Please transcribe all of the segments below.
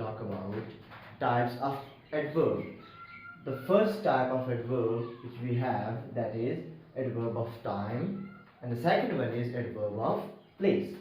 talk about types of adverb. The first type of adverb which we have, that is adverb of time, and the second one is adverb of place.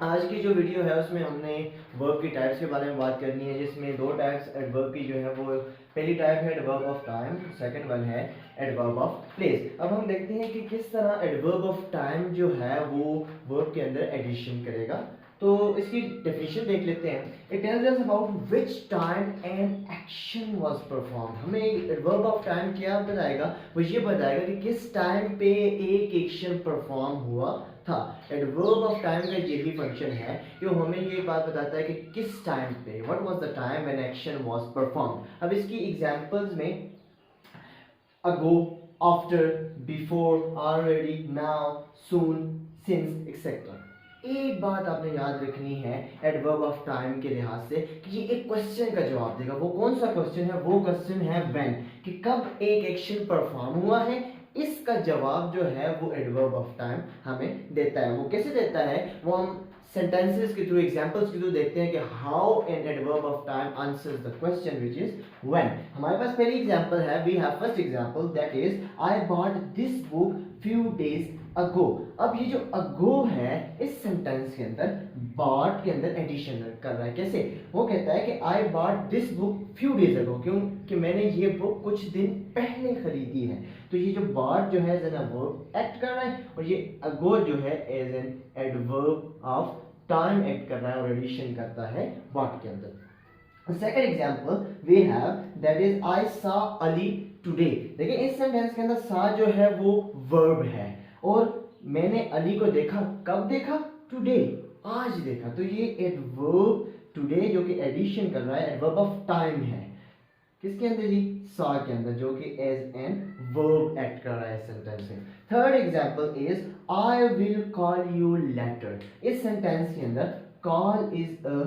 आज की जो video है उसमें हमने verb की types के बारे में बात करनी है, जिसमें दो टाइप्स एडवर्ब की जो है वो पहली टाइप है adverb of time, second one है एडवर्ब ऑफ प्लेस। अब हम देखते हैं कि किस तरह एडवर्ब ऑफ टाइम जो है वो वर्ब के अंदर एडिशन करेगा। तो इसकी डेफिनेशन देख लेते हैं। It tells us about which time an action was performed. हमें एडवर्ब ऑफ टाइम क्या बताएगा, वो ये बताएगा कि किस टाइम पे एक एक्शन परफॉर्म हुआ था। एडवर्ब ऑफ टाइम का ये भी फंक्शन है कि वो हमें ये बात बताता है कि किस टाइम पे, what was the time when action was performed. अब इसकी एग्जांपल्स में अगो, आफ्टर, बिफोर, ऑलरेडी, नाउ, सून, सिंस एक्सेट्रा। एक बात आपने याद रखनी है एडवर्ब ऑफ टाइम के लिहाज से कि ये एक क्वेश्चन का जवाब देगा। वो कौन सा क्वेश्चन है? वो क्वेश्चन है व्हेन, कि कब एक एक्शन परफॉर्म हुआ है। इसका जवाब जो है वो एडवर्ब ऑफ टाइम हमें देता है। वो कैसे देता है वो हम सेंटेंसेस के थ्रू, एग्जांपल्स के थ्रू देखते हैं कि how an adverb of time answers the question which is when. हमारे पास पहली एग्जांपल है, we have first example, that is I bought this book few days ago. अब ये जो अगो है इस सेंटेंस के अंदर बॉट के अंदर एडिशन कर रहा है। कैसे? वो कहता है कि आई bought this book few days अगो, क्यों कि मैंने ये बुक कुछ दिन पहले खरीदी है। तो ये जो बॉट जो है एज एन वर्ब एक्ट कर रहा है, और ये अगो जो है as an adverb of time act कर रहा है और एडिशन करता है बॉट के अंदर। Second example we have, that is I saw Ali today. देखिए इस सेंटेंस के अंदर सा जो है वो वर्ब है, और मैंने अली को देखा, कब देखा? टुडे, आज देखा। तो ये एडवर्ब टुडे जो कि एडिशन कर रहा है एडवर्ब ऑफ टाइम है। किसके अंदर जी? सॉ के अंदर, जो कि एज एन वर्ब एक्ट कर रहा है सेंटेंस में। Third example is I will call you later. इस सेंटेंस के अंदर कॉल इज अ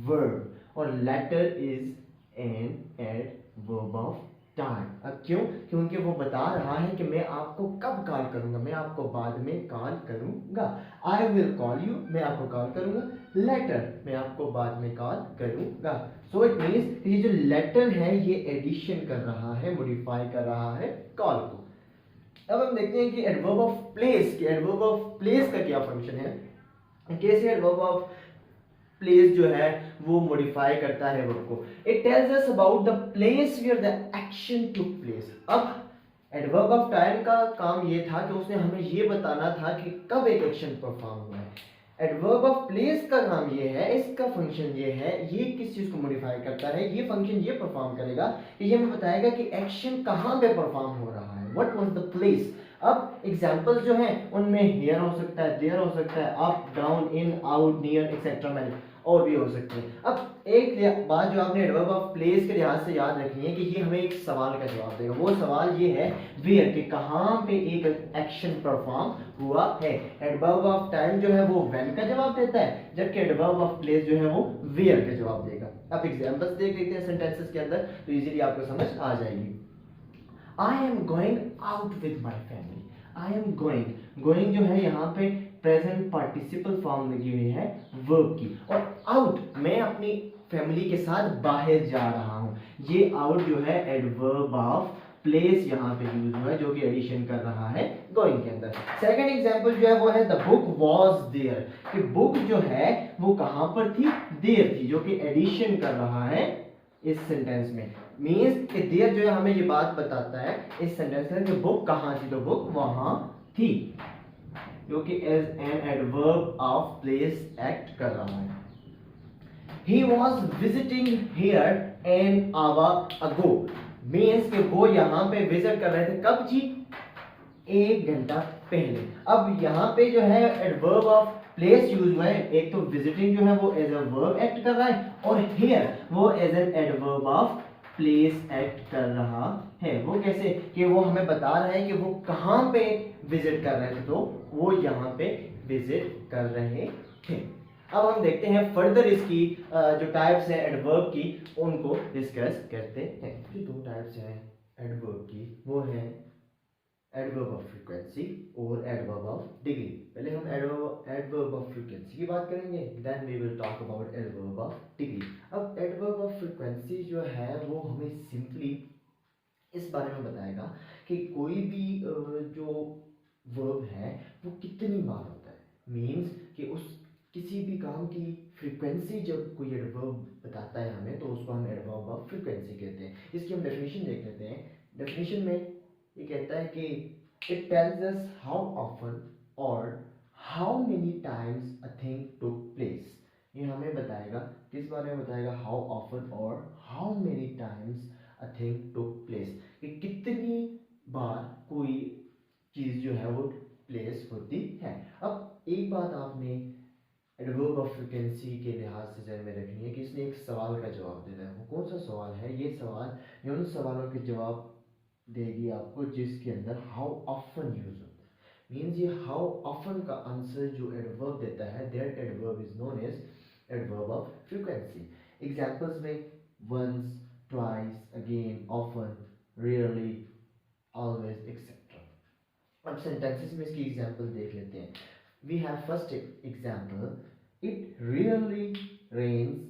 वर्ब और later is an adverb of time. अब क्यों? क्योंकि वो बता रहा है कि मैं आपको कब कॉल करूंगा, मैं आपको बाद में कॉल करूंगा। आई विल कॉल यू, मैं आपको कॉल करूंगा। लेटर, मैं आपको बाद में कॉल करूंगा। सो इट मींस ये जो लेटर है ये एडिशन कर रहा है, मॉडिफाई कर रहा है कॉल को। अब हम देखते हैं कि एडवर्ब ऑफ प्लेस, कि एडवर्ब ऑफ प्लेस का क्या फंक्शन है, कैसे एडवर्ब ऑफ प्लेस जो है वो मॉडिफाई करता है वर्ब को। It tells us about the place where the action took place. अब एडवर्ब ऑफ टाइम का काम ये था कि उसने हमें ये बताना था कि कब एक एक्शन परफॉर्म हुआ है। एडवर्ब ऑफ प्लेस का काम ये है, इसका फंक्शन ये है, ये किस चीज को मॉडिफाई करता है, ये फंक्शन ये परफॉर्म करेगा कि ये हमें बताएगा कि एक्शन कहां पे परफॉर्म हो रहा है, व्हाट वाज द प्लेस। अब एग्जांपल्स जो हैं उनमें हियर हो सकता है, देयर हो सकता है, अप, डाउन, इन, आउट, नियर एक्सेट्रा, मैनी और भी हो सकते हैं। अब एक बात जो आपने एडवर्ब ऑफ प्लेस के लिहाज से याद रखनी है कि ये हमें एक सवाल का जवाब देगा। वो सवाल ये है वेयर, कि कहां पे एक एक्शन परफॉर्म हुआ है। एडवर्ब ऑफ टाइम जो है वो व्हेन का जवाब देता है, जबकि एडवर्ब ऑफ प्लेस जो है वो वेयर का जवाब देगा। अब एग्जांपल्स देख लेते हैं सेंटेंसेस के अंदर, तो इजीली आपको समझ आ जाएगी। I am going out with my family. I am going, going जो है यहाँ पे प्रेजेंट पार्टिसिपल फॉर्म लगी हुई है वर्ब की, और आउट, मैं अपनी फैमिली के साथ बाहर जा रहा हूँ। ये आउट जो है एडवर्ब ऑफ प्लेस यहाँ पे यूज हुआ है, जो कि एडिशन कर रहा है गोइंग के अंदर। सेकंड एग्जांपल जो है वो है द बुक वाज देयर, कि बुक जो है वो कहाँ पर थी? देयर थी, जो कि एडिशन कर रहा है इस सेंटेंस में। मींस कि देयर जो है हमें ये बात बताता है इस सेंटेंस में कि बुक कहाँ थी, तो बुक वहां थी, जो कि as an adverb of place act कर रहा है। He was visiting here an hour ago, means कि वो यहाँ पे विजिट कर रहे थे, कब जी? 1 घंटा पहले। अब यहाँ पे जो है एडवर्ब ऑफ प्लेस यूज हुआ है। एक तो विजिटिंग जो है वो एज अ वर्ब एक्ट कर रहा है, और हियर वो as an adverb of place act कर रहा है। वो कैसे? कि वो हमें बता रहा है कि वो कहाँ पे विजिट कर रहे थे, तो वो यहाँ पे विजिट कर रहे थे। अब हम देखते हैं फर्दर इसकी जो टाइप्स हैं एडवर्ब की, उनको डिस्कस करते हैं। जो दो टाइप्स हैं एडवर्ब की वो है एडवर्ब ऑफ फ्रीक्वेंसी और एडवर्ब ऑफ डिग्री। पहले हम एडवर्ब ऑफ फ्रीक्वेंसी की बात करेंगे, then we will talk about adverb of degree. अब एडवर्ब जो है वो हमें सिंपली इस बारे में बताएगा कि कोई भी जो वर्ब है वो कितनी बार होता है। मीन्स कि उस किसी भी काम की फ्रीक्वेंसी जब कोई एडवर्ब बताता है हमें तो उसको हम एडवर्ब ऑफ फ्रीक्वेंसी कहते हैं। इसकी हम डेफिनेशन देख लेते हैं। डेफिनेशन में ये कहता है कि it tells us how often और how many times a thing took place. ये हमें बताएगा, किस बारे में बताएगा, हाउ ऑफन और how many times a thing took place, कि कितनी बार कोई चीज़ जो है वो प्लेस होती है। अब एक बात आपने एडवर्ब ऑफ फ्रीक्वेंसी के लिहाज से जहन में रखनी है कि इसने एक सवाल का जवाब देना है। वो कौन सा सवाल है? ये सवाल ये उन सवालों के जवाब देगी आपको जिसके अंदर हाउ ऑफन यूज होता है। मीन्स ये हाउ ऑफन का आंसर जो एडवर्ब देता है, that adverb is known as adverb of frequency. Examples में once, twice, again, often, rarely, always etcetera. अब सेंटेंसेस में इसकी एग्जांपल देख लेते हैं। We have first example, it rarely rains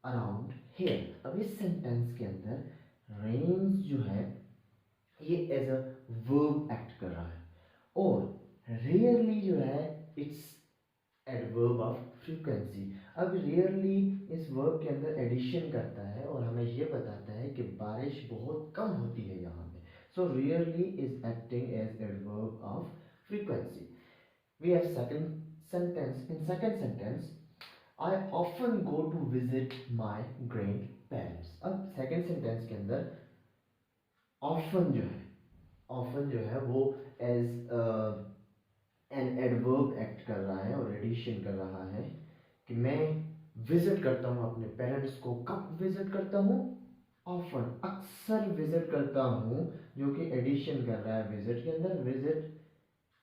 around here. अब इस सेंटेंस के अंदर रेन्स जो है ये एज अ वर्ब एक्ट कर रहा है और रेयरली जो है इट्स एडवर्ब ऑफ फ्रीक्वेंसी। अब रेयरली इस वर्ब के अंदर एडिशन करता है और हमें ये बताता है कि बारिश बहुत कम होती है यहाँ पे। So rarely is acting as adverb of frequency. We have second sentence. In second sentence, I often go to visit my grandparents। अब सेकंड सेंटेंस के अंदर ऑफन जो है वो एज एन एडवर्ब एक्ट कर रहा है और एडिशन कर रहा है कि मैं विजिट करता हूँ अपने पेरेंट्स को। कब विजिट करता हूँ? ऑफन, अक्सर विजिट करता हूँ, जो कि एडिशन कर रहा है विजिट के अंदर। विजिट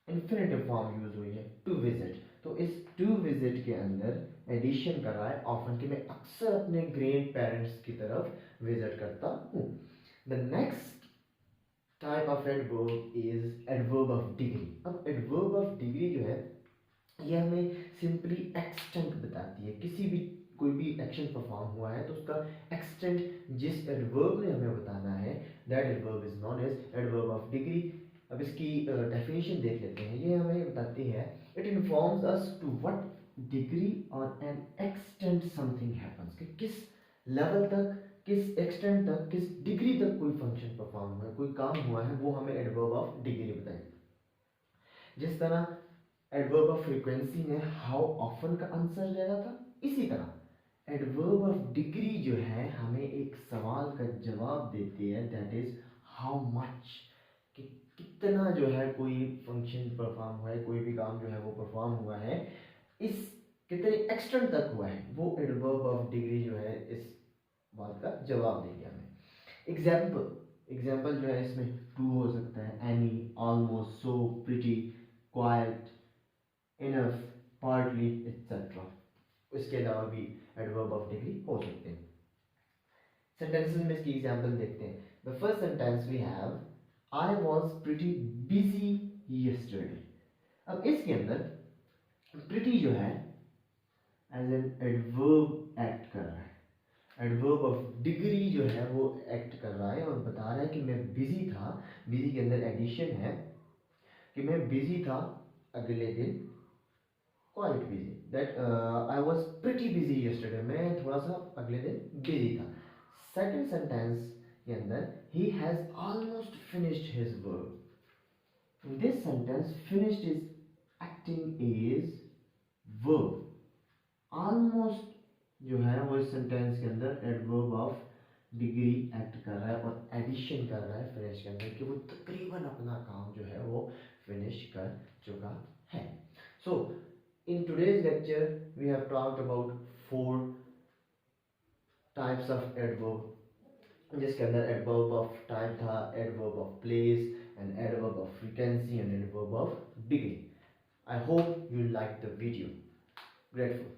इन्फिनेटिव फॉर्म यूज हुई है, टू विजिट। तो इस टू विजिट के अंदर एडिशन कर रहा है ऑफन, कि मैं अक्सर अपने ग्रैंड पेरेंट्स की तरफ विजिट करता हूँ। The next type of adverb is adverb of degree. अब एडवर्ब ऑफ डिग्री जो है ये हमें सिंपली एक्सटेंट बताती है। किसी भी कोई भी एक्शन परफॉर्म हुआ है तो उसका एक्सटेंट जिस एडवर्ब ने हमें बताना है, that adverb is known as adverb of degree. अब इसकी डेफिनेशन देख लेते हैं। ये हमें बताती है, it informs us to what degree और एन एक्सटेंट समथिंग हैपेंस, कि किस लेवल तक, किस एक्सटेंट तक, किस डिग्री तक कोई फंक्शन परफॉर्म हुआ है, कोई काम हुआ है, वो हमें एडवर्ब ऑफ डिग्री बताएगी। जिस तरह एडवर्ब ऑफ फ्रीक्वेंसी ने हाउ ऑफन का आंसर दिया था, इसी तरह एडवर्ब ऑफ डिग्री जो है हमें एक सवाल का जवाब देती है, दैट इज हाउ मच, कि कितना जो है कोई फंक्शन परफॉर्म हुआ है, कोई भी काम जो है वो परफॉर्म हुआ है, इस कितने एक्सटेंट तक हुआ है, वो एडवर्ब ऑफ डिग्री जो है इस बात का जवाब देगी हमें। एग्जाम्पल जो है इसमें टू हो सकता है, any, almost, so, pretty, quite, enough, partly, etcetera. इसके अलावा भी एडवर्ब ऑफ डिग्री हो सकते हैं। सेंटेंसेस में इसकी एग्जांपल देखते हैं। The first sentence we have, I was pretty busy yesterday. अब इसके अंदर प्रिटी जो है एज एन एडवर्ब एक्ट कर रहा है। एडवर्ब ऑफ डिग्री जो है वो एक्ट कर रहा है और बता रहा है कि मैं बिजी था। बिजी के अंदर एडिशन है कि मैं बिजी था अगले दिन, quite busy, that I was pretty busy yesterday, मैं थोड़ा सा अगले दिन बिजी था। सेकेंड सेंटेंस के अंदर, he has almost finished his work. In this sentence finished is acting as verb. Almost जो है वो इस सेंटेंस के अंदर एडवर्ब ऑफ डिग्री एक्ट कर रहा है और एडिशन कर रहा है फिनिश के अंदर, कि वो तकरीबन अपना काम जो है वो फिनिश कर चुका है। So in today's lecture we have talked about 4 types of adverb, जिसके अंदर एडवर्ब ऑफ टाइम था, adverb of place, and adverb of frequency, and adverb of degree. I hope you liked the video. Grateful.